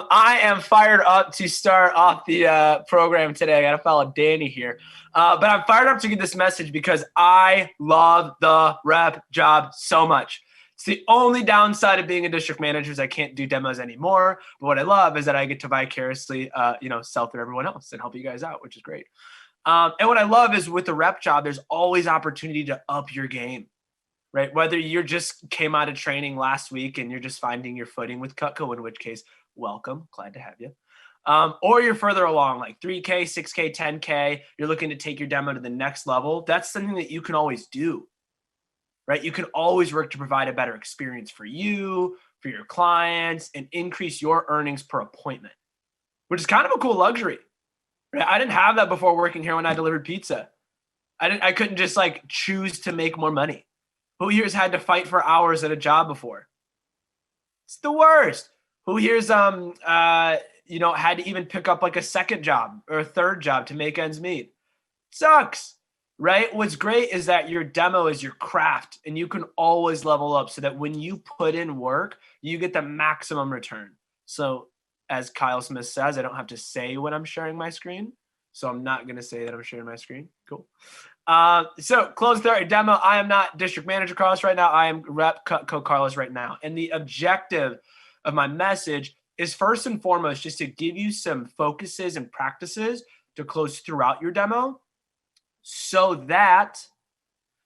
I am fired up to start off the program today. I got to follow Danny here. But I'm fired up to get this message because I love the rep job so much. It's the only downside of being a district manager is I can't do demos anymore. But what I love is that I get to vicariously, sell through everyone else and help you guys out, which is great. And what I love is with the rep job, there's always opportunity to up your game. Right? Whether you just came out of training last week and you're just finding your footing with Cutco, in which case, welcome, glad to have you. Or you're further along, like 3K, 6K, 10K, you're looking to take your demo to the next level. That's something that you can always do, right? You can always work to provide a better experience for you, for your clients, and increase your earnings per appointment, which is kind of a cool luxury. Right? I didn't have that before working here when I delivered pizza. I couldn't just like choose to make more money. Who here's had to fight for hours at a job before? It's the worst. Who here's had to even pick up like a second job or a third job to make ends meet? It sucks, right? What's great is that your demo is your craft and you can always level up so that when you put in work, you get the maximum return. So as Kyle Smith says, I don't have to say when I'm sharing my screen. So I'm not going to say that I'm sharing my screen. Cool. So close the demo. I am not district manager Carlos right now. I am rep Cutco Carlos right now. And the objective of my message is first and foremost, just to give you some focuses and practices to close throughout your demo so that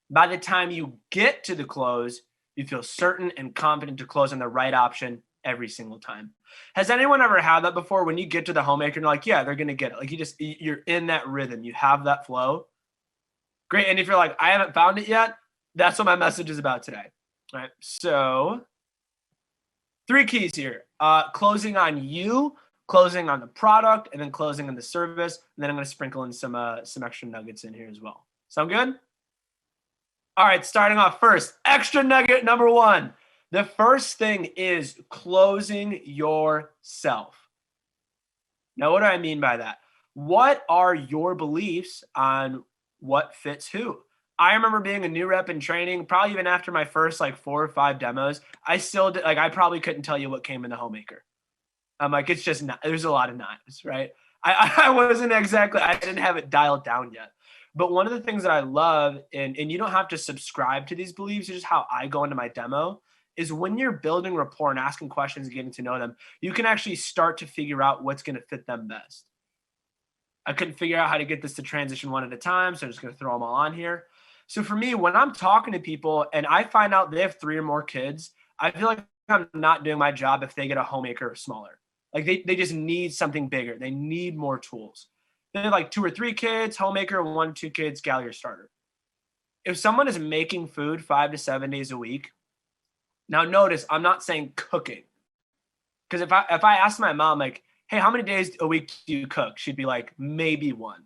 by the time you get to the close, you feel certain and confident to close on the right option every single time. Has anyone ever had that before? When you get to the homemaker and you're like, yeah, they're going to get it. Like you're in that rhythm. You have that flow. Great. And if you're like, I haven't found it yet, that's what my message is about today. All right. So 3 keys here. Closing on you, closing on the product, and then closing on the service. And then I'm going to sprinkle in some extra nuggets in here as well. Sound good? All right. Starting off first, extra nugget number 1. The first thing is closing yourself. Now, what do I mean by that? What are your beliefs on what fits who? I remember being a new rep in training, probably even after my first like 4 or 5 demos, I still did, I probably couldn't tell you what came in the homemaker. I'm like, it's just not, there's a lot of knives, right? I wasn't exactly, I didn't have it dialed down yet. But one of the things that I love, and you don't have to subscribe to these beliefs, it's just how I go into my demo, is when you're building rapport and asking questions and getting to know them, you can actually start to figure out what's going to fit them best. I couldn't figure out how to get this to transition one at a time, so I'm just going to throw them all on here. So for me, when I'm talking to people and I find out they have 3 or more kids, I feel like I'm not doing my job if they get a homemaker smaller. Like they just need something bigger. They need more tools. They have like 2 or 3 kids, homemaker, 1 or 2 kids, galley or starter. If someone is making food 5 to 7 days a week, now notice I'm not saying cooking. Because if I ask my mom, like, hey, how many days a week do you cook? She'd be like, maybe 1.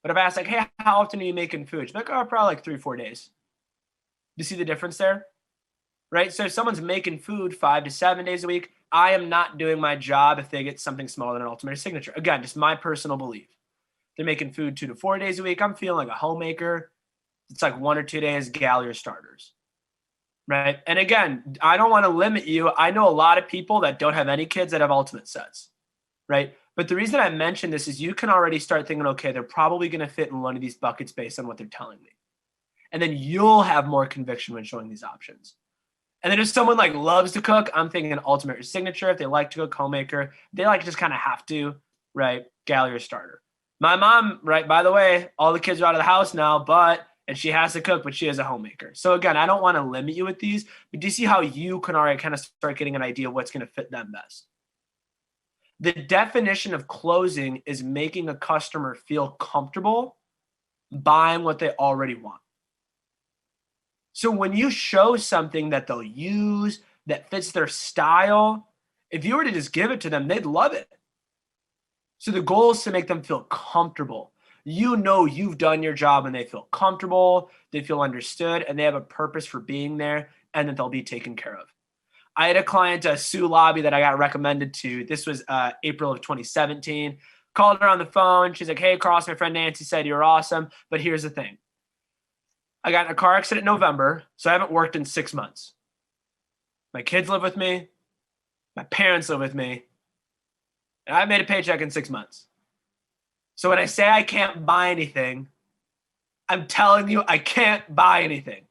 But if I ask like, hey, how often are you making food? She'd be like, oh, probably like 3 or 4 days. Do you see the difference there? Right? So if someone's making food 5 to 7 days a week, I am not doing my job if they get something smaller than an ultimate signature. Again, just my personal belief. They're making food 2 to 4 days a week. I'm feeling like a homemaker. It's like 1 or 2 days galley or starters. Right? And again, I don't want to limit you. I know a lot of people that don't have any kids that have ultimate sets. Right? But the reason I mention this is you can already start thinking, okay, they're probably going to fit in one of these buckets based on what they're telling me. And then you'll have more conviction when showing these options. And then if someone like loves to cook, I'm thinking an ultimate signature. If they like to cook, homemaker, they like just kind of have to, right? Galley or starter. My mom, right, by the way, all the kids are out of the house now, and she has to cook, but she is a homemaker. So again, I don't want to limit you with these, but do you see how you can already kind of start getting an idea of what's going to fit them best? The definition of closing is making a customer feel comfortable buying what they already want. So when you show something that they'll use that fits their style, if you were to just give it to them, they'd love it. So the goal is to make them feel comfortable. You know you've done your job and they feel comfortable, they feel understood, and they have a purpose for being there and that they'll be taken care of. I had a client, Sue Lobby, that I got recommended to. This was April of 2017. Called her on the phone. She's like, hey, Carlos, my friend Nancy said you're awesome, but here's the thing. I got in a car accident in November, so I haven't worked in 6 months. My kids live with me. My parents live with me. and I made a paycheck in 6 months. So when I say I can't buy anything, I'm telling you I can't buy anything.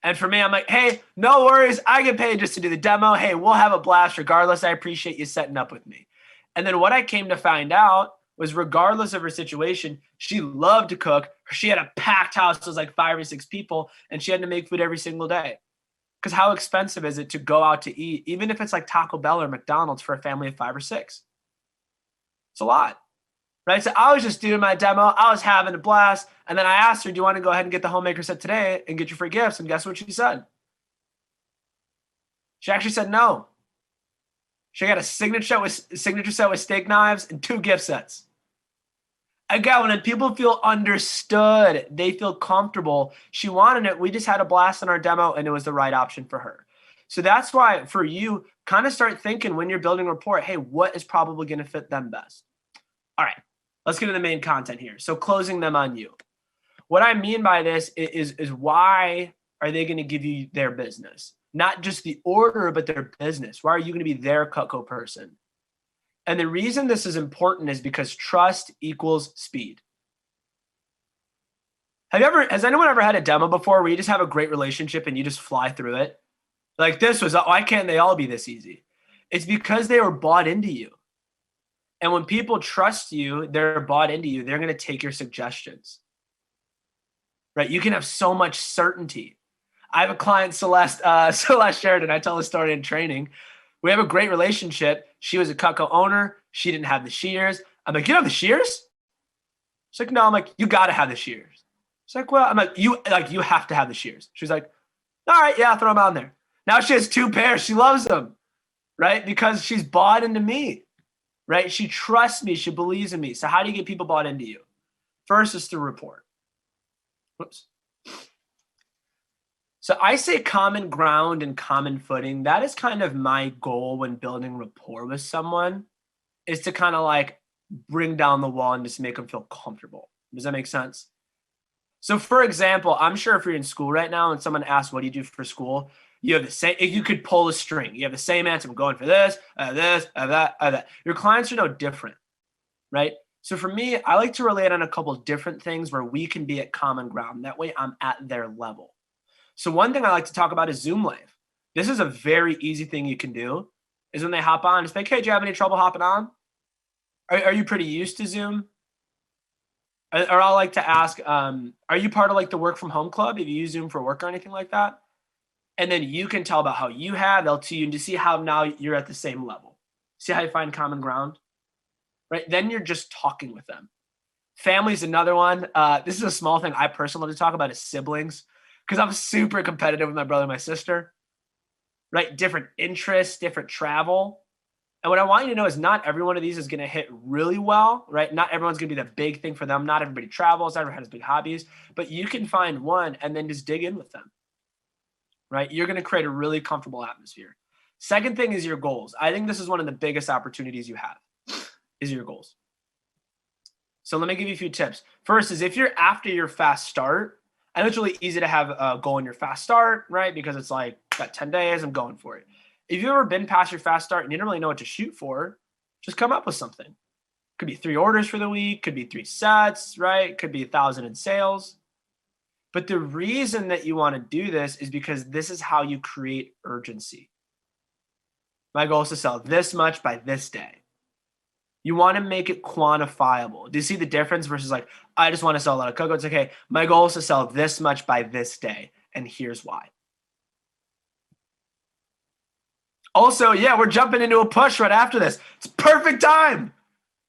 And for me, I'm like, hey, no worries. I get paid just to do the demo. Hey, we'll have a blast regardless. I appreciate you setting up with me. And then what I came to find out was regardless of her situation, she loved to cook. She had a packed house. It was like 5 or 6 people, and she had to make food every single day. Because how expensive is it to go out to eat, even if it's like Taco Bell or McDonald's for a family of 5 or 6? It's a lot. Right? So I was just doing my demo. I was having a blast. And then I asked her, do you want to go ahead and get the Homemaker set today and get your free gifts? And guess what she said? She actually said no. She got a signature set with steak knives and 2 gift sets. Again, when people feel understood, they feel comfortable. She wanted it. We just had a blast in our demo, and it was the right option for her. So that's why for you, kind of start thinking when you're building rapport, hey, what is probably going to fit them best? All right. Let's get to the main content here. So closing them on you. What I mean by this is why are they going to give you their business? Not just the order, but their business. Why are you going to be their Cutco person? And the reason this is important is because trust equals speed. Has anyone ever had a demo before where you just have a great relationship and you just fly through it? Like why can't they all be this easy? It's because they were bought into you. And when people trust you, they're bought into you, they're going to take your suggestions, right? You can have so much certainty. I have a client, Celeste Sheridan. I tell the story in training. We have a great relationship. She was a Cutco owner. She didn't have the shears. I'm like, you don't have the shears? She's like, no. I'm like, you got to have the shears. She's like, well, I'm like, you have to have the shears. She's like, all right, yeah, I'll throw them on there. Now she has 2 pairs. She loves them, right? Because she's bought into me. Right? She trusts me. She believes in me. So how do you get people bought into you? First is through rapport. Whoops. So I say common ground and common footing. That is kind of my goal when building rapport with someone, is to kind of like bring down the wall and just make them feel comfortable. Does that make sense? So for example, I'm sure if you're in school right now and someone asks, what do you do for school? You have the same, if you could pull a string, you have the same answer. I'm going for this, that. Your clients are no different, right? So for me, I like to relate on a couple of different things where we can be at common ground. That way I'm at their level. So one thing I like to talk about is Zoom Live. This is a very easy thing you can do, is when they hop on, it's like, hey, do you have any trouble hopping on? Are you pretty used to Zoom? Or I'll like to ask, are you part of like the work from home club? Have you used Zoom for work or anything like that? And then you can tell about how you have, they'll tell you to see how now you're at the same level. See how you find common ground, right? Then you're just talking with them. Family's another one. This is a small thing I personally love to talk about is siblings, because I'm super competitive with my brother and my sister, right? Different interests, different travel. And what I want you to know is not every one of these is going to hit really well, right? Not everyone's going to be the big thing for them. Not everybody travels, not everyone has big hobbies, but you can find one and then just dig in with them. Right? You're going to create a really comfortable atmosphere. Second thing is your goals. I think this is one of the biggest opportunities you have is your goals. So let me give you a few tips. First is if you're after your fast start, I know it's really easy to have a goal in your fast start, right? Because it's like, got 10 days, I'm going for it. If you've ever been past your fast start and you don't really know what to shoot for, just come up with something. Could be 3 orders for the week, could be 3 sets, right? Could be 1,000 in sales. But the reason that you want to do this is because this is how you create urgency. My goal is to sell this much by this day. You want to make it quantifiable. Do you see the difference versus like, I just want to sell a lot of cocoa? It's okay. My goal is to sell this much by this day. And here's why. Also, yeah, we're jumping into a push right after this. It's perfect time.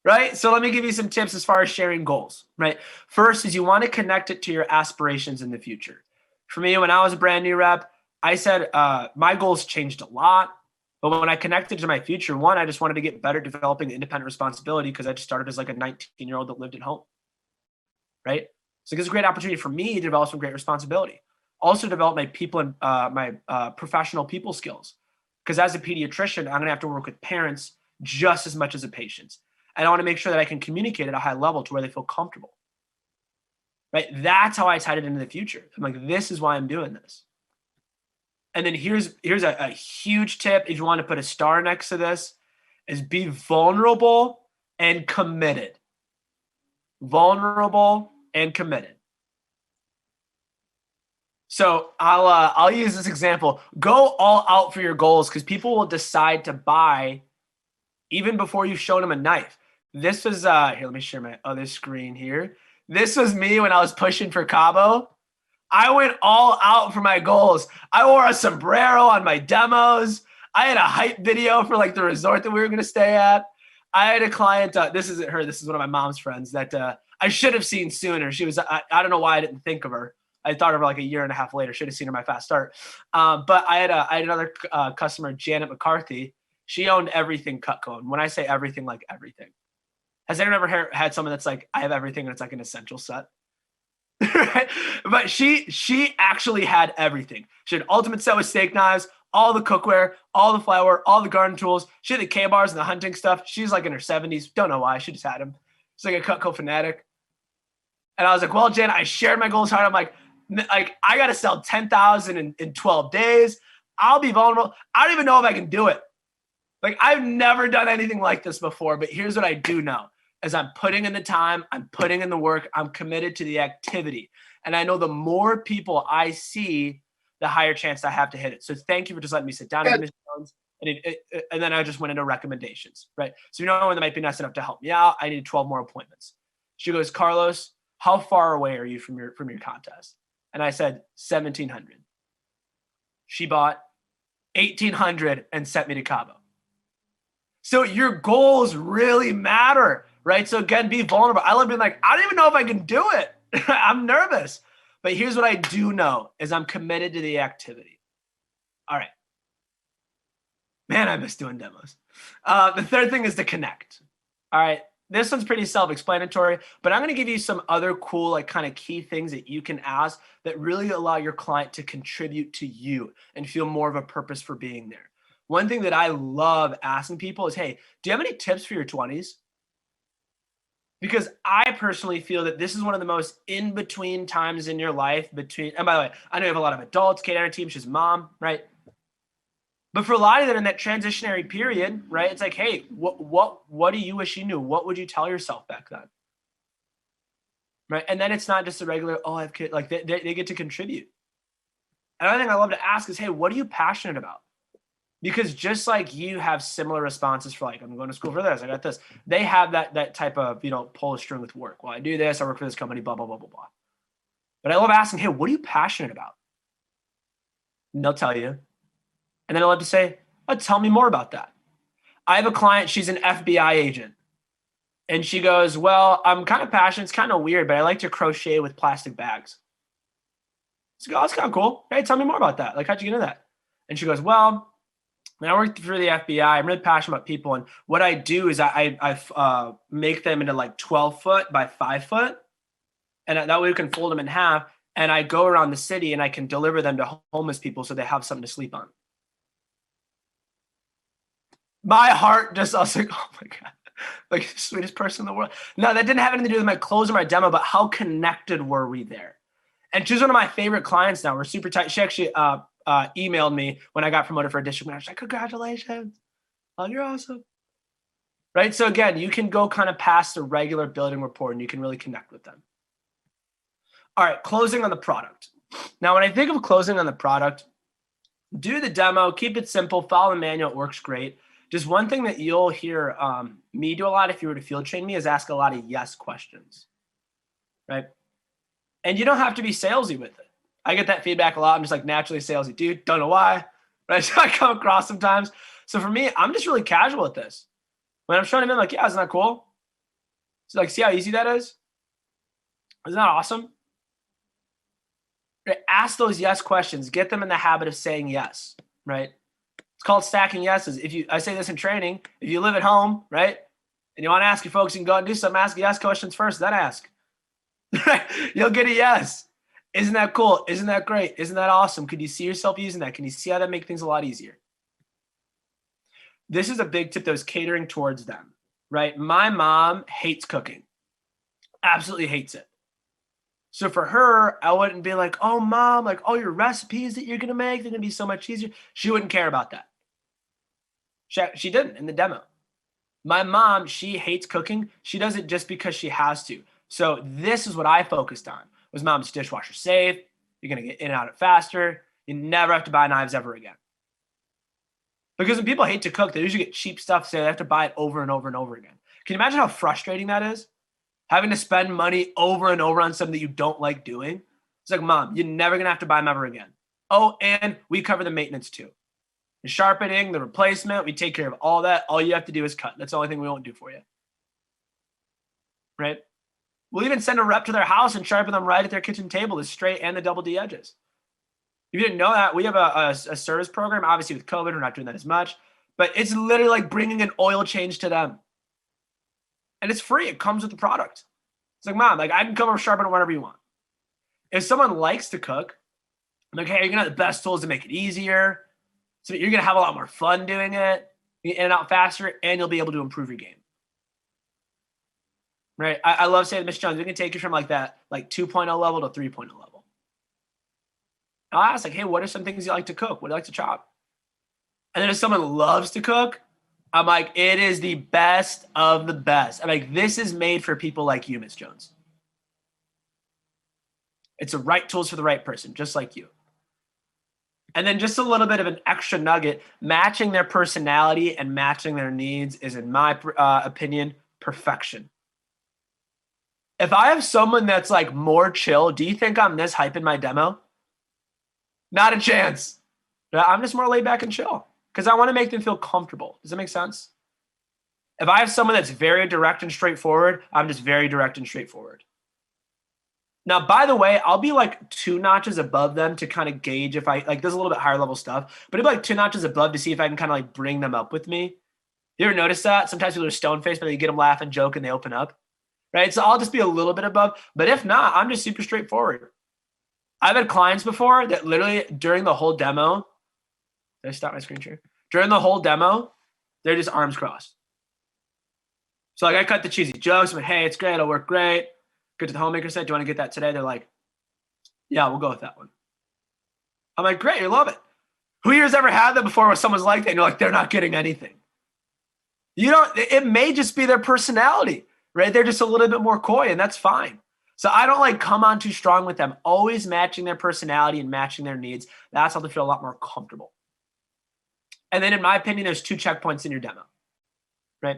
Right? So let me give you some tips as far as sharing goals, right? First is you want to connect it to your aspirations in the future. For me, when I was a brand new rep, I said my goals changed a lot. But when I connected to my future, one, I just wanted to get better developing independent responsibility because I just started as like a 19-year-old that lived at home, right? So it's a great opportunity for me to develop some great responsibility. Also develop my people and my professional people skills. Because as a pediatrician, I'm going to have to work with parents just as much as a patient. And I want to make sure that I can communicate at a high level to where they feel comfortable, right? That's how I tied it into the future. I'm like, this is why I'm doing this. And then here's a huge tip. If you want to put a star next to this, is be vulnerable and committed. Vulnerable and committed. So I'll use this example. Go all out for your goals because people will decide to buy even before you've shown them a knife. This was here. Let me share my other screen here. This was me when I was pushing for Cabo. I went all out for my goals. I wore a sombrero on my demos. I had a hype video for like the resort that we were going to stay at. I had a client. This isn't her. This is one of my mom's friends that I should have seen sooner. She was. I don't know why I didn't think of her. I thought of her like a year and a half later. Should have seen her my fast start. But I had another customer, Janet McCarthy. She owned everything Cutco. And when I say everything, like everything. Has anyone ever had someone that's like, I have everything and it's like an essential set? Right? But she actually had everything. She had ultimate set with steak knives, all the cookware, all the flour, all the garden tools. She had the K-bars and the hunting stuff. She's like in her 70s. Don't know why. She just had them. She's like a Cutco fanatic. And I was like, well, Jen, I shared my goals hard. I'm like I got to sell 10,000 in 12 days. I'll be vulnerable. I don't even know if I can do it. Like I've never done anything like this before, but here's what I do know is I'm putting in the time, I'm putting in the work, I'm committed to the activity. And I know the more people I see, the higher chance I have to hit it. So thank you for just letting me sit down and and then I just went into recommendations, right? So you know when that might be nice enough to help me out, I need 12 more appointments. She goes, Carlos, how far away are you from your contest? And I said, 1,700. She bought 1,800 and sent me to Cabo. So your goals really matter, right? So again, be vulnerable. I love being like, I don't even know if I can do it. I'm nervous. But here's what I do know is I'm committed to the activity. All right. Man, I miss doing demos. The third thing is to connect. All right. This one's pretty self-explanatory, but I'm going to give you some other cool, like kind of key things that you can ask that really allow your client to contribute to you and feel more of a purpose for being there. One thing that I love asking people is, hey, do you have any tips for your 20s? Because I personally feel that this is one of the most in-between times in your life between, and by the way, I know you have a lot of adults, Kate on our team, she's mom, right? But for a lot of them in that transitionary period, right? It's like, hey, what do you wish you knew? What would you tell yourself back then? Right? And then it's not just a regular, oh, I have kids, like they get to contribute. Another thing I love to ask is, hey, what are you passionate about? Because just like you have similar responses for like, I'm going to school for this, I got this. They have that type of, pull a string with work. Well, I do this, I work for this company, blah, blah, blah, blah, blah. But I love asking, hey, what are you passionate about? And they'll tell you. And then I love to say, oh, tell me more about that. I have a client, she's an FBI agent. And she goes, well, I'm kind of passionate. It's kind of weird, but I like to crochet with plastic bags. So I go, oh, that's kind of cool. Hey, tell me more about that. Like, how'd you get into that? And she goes, well, when I worked for the FBI, I'm really passionate about people. And what I do is I make them into like 12 foot by 5 foot. And that way we can fold them in half. And I go around the city and I can deliver them to homeless people so they have something to sleep on. My heart just, I was like, oh my God, like the sweetest person in the world. No, that didn't have anything to do with my clothes or my demo, but how connected were we there? And she's one of my favorite clients now. We're super tight. She actually emailed me when I got promoted for a district manager. She's like, congratulations. Oh, you're awesome. Right? So again, you can go kind of past the regular building rapport and you can really connect with them. All right, closing on the product. Now, when I think of closing on the product, do the demo, keep it simple, follow the manual, it works great. Just one thing that you'll hear me do a lot if you were to field train me is ask a lot of yes questions, right? And you don't have to be salesy with it. I get that feedback a lot. I'm just like naturally salesy, dude. Don't know why, right? So I come across sometimes. So for me, I'm just really casual with this. When I'm showing him, I'm like, yeah, isn't that cool? So like, see how easy that is? Isn't that awesome? Right? Ask those yes questions. Get them in the habit of saying yes, right? It's called stacking yeses. I say this in training, if you live at home, right, and you want to ask your folks, you can go out and do something, ask yes questions first, then ask. You'll get a yes. Isn't that cool? Isn't that great? Isn't that awesome? Could you see yourself using that? Can you see how that makes things a lot easier? This is a big tip that was catering towards them, right? My mom hates cooking. Absolutely hates it. So for her, I wouldn't be like, oh, mom, like all your recipes that you're going to make, they're going to be so much easier. She wouldn't care about that. She didn't in the demo. My mom, she hates cooking. She does it just because she has to. So this is what I focused on. Was mom's dishwasher safe? You're going to get in and out of it faster. You never have to buy knives ever again. Because when people hate to cook, they usually get cheap stuff, so they have to buy it over and over and over again. Can you imagine how frustrating that is? Having to spend money over and over on something that you don't like doing. It's like, Mom, you're never going to have to buy them ever again. Oh, and we cover the maintenance too. The sharpening, the replacement, we take care of all that. All you have to do is cut. That's the only thing we won't do for you. Right? We'll even send a rep to their house and sharpen them right at their kitchen table, the straight and the double D edges. If you didn't know that, we have a service program. Obviously, with COVID, we're not doing that as much. But it's literally like bringing an oil change to them. And it's free. It comes with the product. It's like, Mom, like I can come over sharpen it whenever you want. If someone likes to cook, I'm like, hey, you're going to have the best tools to make it easier. So you're going to have a lot more fun doing it. You get in and out faster, and you'll be able to improve your game. Right? I love saying to Miss Jones, we can take you from like that, like 2.0 level to 3.0 level. I'll ask, like, hey, what are some things you like to cook? What do you like to chop? And then if someone loves to cook, I'm like, it is the best of the best. I'm like, this is made for people like you, Miss Jones. It's the right tools for the right person, just like you. And then just a little bit of an extra nugget, matching their personality and matching their needs is, in my opinion, perfection. If I have someone that's like more chill, do you think I'm this hype in my demo? Not a chance. I'm just more laid back and chill because I want to make them feel comfortable. Does that make sense? If I have someone that's very direct and straightforward, I'm just very direct and straightforward. Now, by the way, I'll be like 2 notches above them to kind of gauge if I like, there's a little bit higher level stuff, but it'll be like 2 notches above to see if I can kind of like bring them up with me. You ever notice that? Sometimes people are stone faced, but you get them laughing, joke, and they open up. Right? So I'll just be a little bit above, but if not, I'm just super straightforward. I've had clients before that literally during the whole demo, did I stop my screen share? During the whole demo, they're just arms crossed. So like I cut the cheesy jokes, I'm like, hey, it's great, it'll work great. Go to the homemaker site, do you want to get that today? They're like, yeah, we'll go with that one. I'm like, great, you love it. Who here's ever had that before where someone's like that and you're like, they're not getting anything? You know, it may just be their personality. Right? They're just a little bit more coy, and that's fine. So I don't like come on too strong with them, always matching their personality and matching their needs. That's how they feel a lot more comfortable. And then in my opinion, there's 2 checkpoints in your demo, right?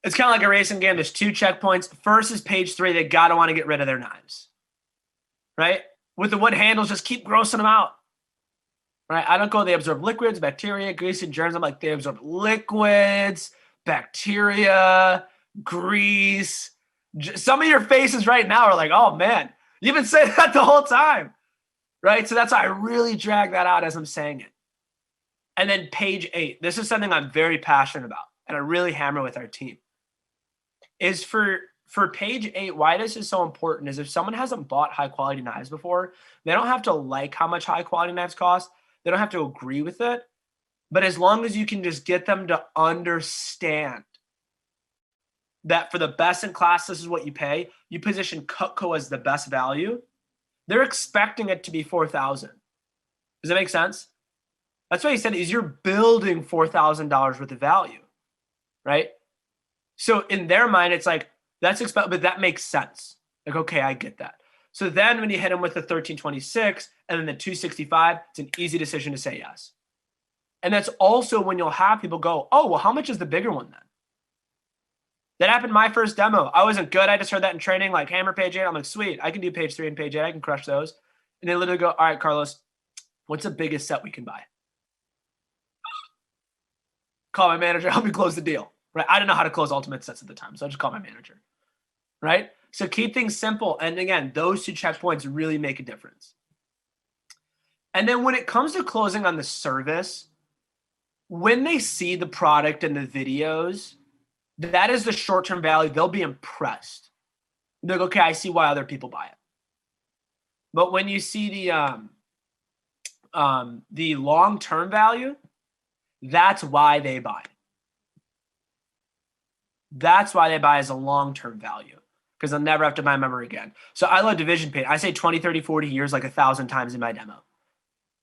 It's kind of like a racing game. There's 2 checkpoints. First is page 3. They got to want to get rid of their knives, right? With the wood handles, just keep grossing them out, right? I don't go, they absorb liquids, bacteria, grease, and germs. I'm like, they absorb liquids, bacteria, grease. Some of your faces right now are like, oh man, you've been saying that the whole time, right? So that's why I really drag that out as I'm saying it. And then page 8, this is something I'm very passionate about and I really hammer with our team, is for page 8, why this is so important is if someone hasn't bought high quality knives before, they don't have to like how much high quality knives cost. They don't have to agree with it. But as long as you can just get them to understand that for the best in class, this is what you pay, you position Cutco as the best value, they're expecting it to be $4,000. Does that make sense? That's what he said is you're building $4,000 worth of value, right? So in their mind, it's like, that's expected, but that makes sense. Like, okay, I get that. So then when you hit them with the 1326 and then the 265, it's an easy decision to say yes. And that's also when you'll have people go, oh, well, how much is the bigger one then? That happened my first demo. I wasn't good. I just heard that in training, like hammer page 8. I'm like, sweet, I can do page 3 and page 8. I can crush those. And they literally go, all right, Carlos, what's the biggest set we can buy? Call my manager, help me close the deal. Right? I didn't know how to close ultimate sets at the time, so I just called my manager. Right? So keep things simple. And again, those 2 checkpoints really make a difference. And then when it comes to closing on the service, when they see the product and the videos, that is the short-term value. They'll be impressed. They'll go, okay, I see why other people buy it. But when you see the long-term value, that's why they buy. That's why they buy as a long-term value, because they'll never have to buy a member again. So I love division paint. I say 20, 30, 40 years like 1,000 times in my demo.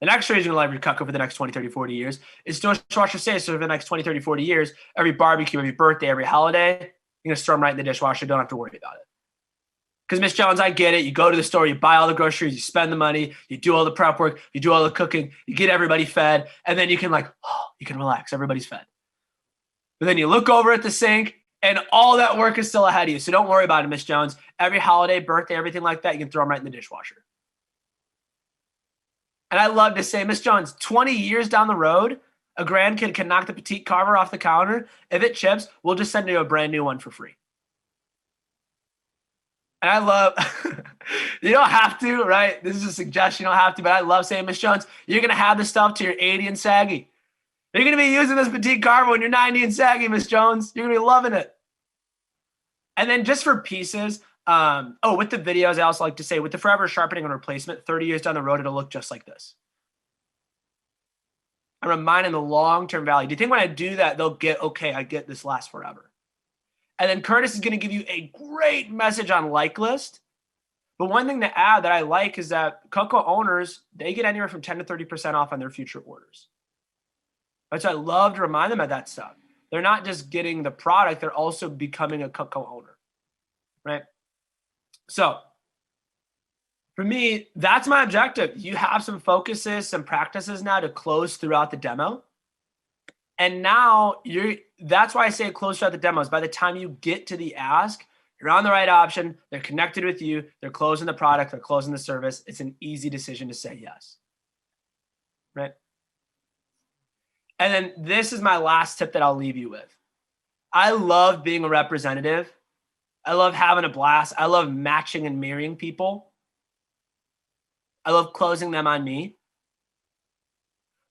The next reason you'll love your Cutco for the next 20, 30, 40 years is dishwasher safe. So for the next 20, 30, 40 years, every barbecue, every birthday, every holiday, you're going to throw them right in the dishwasher. Don't have to worry about it. Because Miss Jones, I get it. You go to the store, you buy all the groceries, you spend the money, you do all the prep work, you do all the cooking, you get everybody fed, and then you can you can relax. Everybody's fed. But then you look over at the sink and all that work is still ahead of you. So don't worry about it, Miss Jones. Every holiday, birthday, everything like that, you can throw them right in the dishwasher. And I love to say, Miss Jones, 20 years down the road, a grandkid can knock the petite carver off the counter. If it chips, we'll just send you a brand new one for free. And I love, you don't have to, right? This is a suggestion. You don't have to, but I love saying, Miss Jones, you're going to have this stuff till you're 80 and saggy. You're going to be using this petite carver when you're 90 and saggy, Miss Jones. You're going to be loving it. And then just for pieces, with the videos, I also like to say, with the forever sharpening and replacement, 30 years down the road, it'll look just like this. I'm reminding the long-term value. Do you think when I do that, they'll get, okay, I get this lasts forever? And then Curtis is going to give you a great message on like list. But one thing to add that I like is that Cutco owners, they get anywhere from 10 to 30% off on their future orders. Right? So I love to remind them of that stuff. They're not just getting the product, they're also becoming a Cutco owner, right? So for me, that's my objective. You have some focuses, some practices now to close throughout the demo. And now that's why I say close throughout the demos. By the time you get to the ask, you're on the right option. They're connected with you. They're closing the product. They're closing the service. It's an easy decision to say yes, right? And then this is my last tip that I'll leave you with. I love being a representative. I love having a blast. I love matching and mirroring people. I love closing them on me.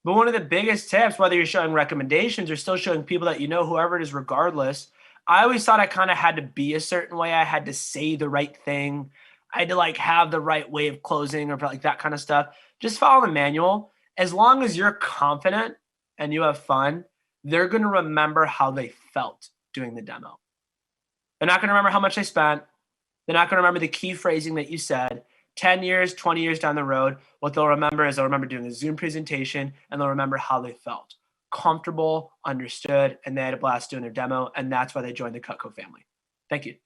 But one of the biggest tips, whether you're showing recommendations or still showing people that you know, whoever it is, regardless, I always thought I kind of had to be a certain way. I had to say the right thing. I had to have the right way of closing or that kind of stuff. Just follow the manual. As long as you're confident and you have fun, they're going to remember how they felt doing the demo. They're not going to remember how much they spent. They're not going to remember the key phrasing that you said. 10 years, 20 years down the road, what they'll remember is they'll remember doing a Zoom presentation and they'll remember how they felt. Comfortable, understood, and they had a blast doing their demo. And that's why they joined the Cutco family. Thank you.